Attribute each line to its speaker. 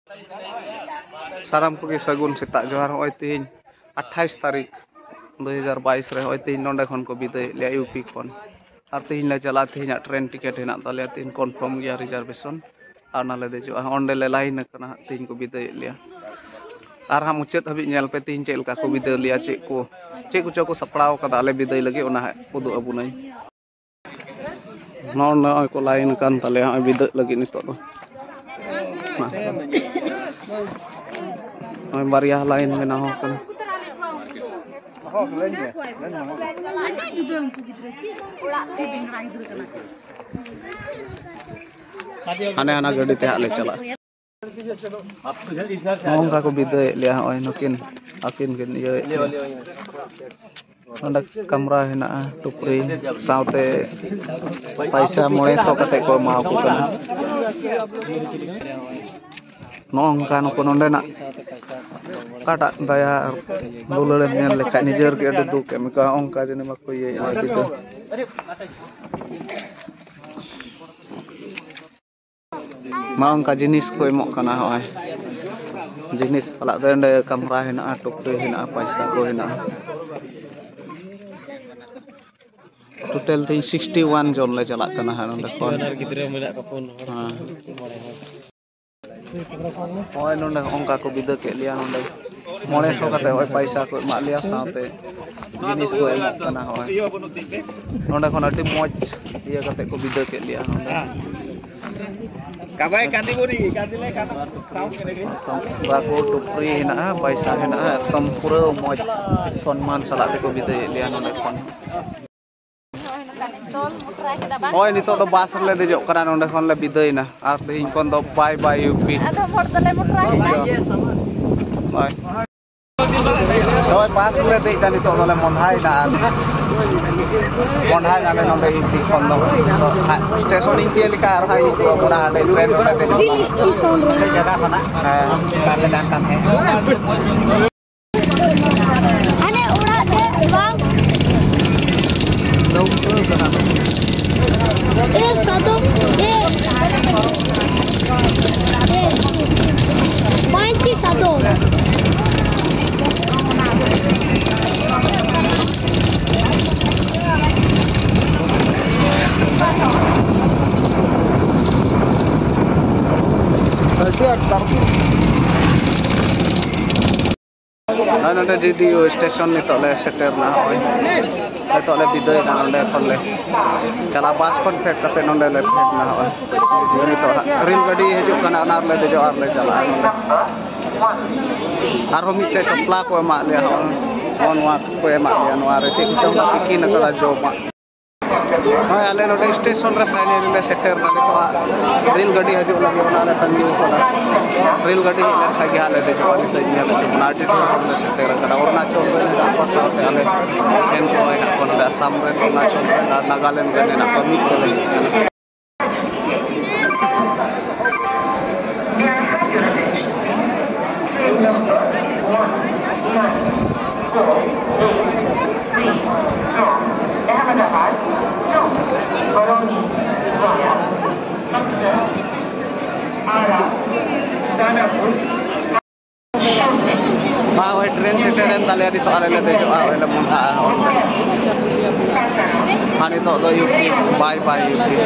Speaker 1: साराम को सगुन सेता जोहार होय तीन 28 तारीख 2022 रे होय तीन नोंडे खन को विदाय ले यूपी खन और तीन ले चला तीन ट्रेन टिकट हेना ताले तीन कन्फर्म गया रिजर्वेशन और नाले देजो ओंडे ले लाइन कना तीन को विदाय लिया और हम मुचाद हबी नेल पे तीन चेल का को विदाय लिया चे को को सपड़ाव कदा ले विदाय लगे ओना उदु अबुनाई नोन को लाइन कान ताले विदाय लगे नितो दो बारिया लाइन में ना हो कन आने आना गाड़ी ते हाले चला नोंगा को विदाय लिया ओय नकिन आकिन के ये कमरा हेना टुपरी साउते पैसा 900 कते को मा को कना नोंकान को नोंडेना काटा दया दुलले नेल लेखा निजर के अडे दुक एम का ओंका जने मको ये बिदो मा ओंका जिनिस को एमो कना होय जिनिस पला दे कमरा हेना टुपरी हेना पैसा को हेना टोटल 61 जन ले चला कना हा नोंडे कोन गिदरे मेना का फोन हां होय नोंडे ओंका को विदा के लिया नोंडे 900 कते होय पैसा को मा लिया साथे जिनिस को एम कना होय नोंडे खन अति मौज ये कते को विदा के लिया नोंडे काबाय कांदी बोरी कांदी ले काटा साउंड के लगे बाको टुपरी हेना पैसा हेना एकदम पूरा मौज सम्मान सला को विदा लिया नोंडे खन होय नितो दो बास ले देजो कना नोंडे खन ले विदाय ना आर तेहिं कोन दो बाय बाय यूपी आधा मोर तले मोटरा बाय होय बास ले दे का नितो ले मोनहाय ना नोंडे यूपी खन दो स्टेशन के लिखा आर हाई तो मोना हाडे ट्रेन को देजो जगह खना काले दान काम है नोंडे डीडीओ स्टेशन नितो ले सेटर ना होय नितो ले विदाय ना नोंडे खन ले चला बस खन फेक कते नोंडे ले फेक ना होय नितो रेल गाड़ी हिजु कना अनार ले देजो आर ले चला आरो मिटे टपला को मा ले नोवा को मा ले नोवा रे चे चंग पिकी न कला जो मा होय आले नोंडे स्टेशन रे फाइनल ले सेटर ना नितो रेल गाड़ी हिजु लगे ओना रे तंगी कला रेल गाड़ी ले खागे आले देजो नितो इया तो नाटी ले सेटर करा अरुणाचल रे पासाते आले एन को होय ना कोन असम रे अरुणाचल रे नागालैंड रे ना परमिट को ले हाँ ट्रेन सेटर ताले तो आले ले देजो आले मुंडा हाँ तो यूपी बाय बाय यूपी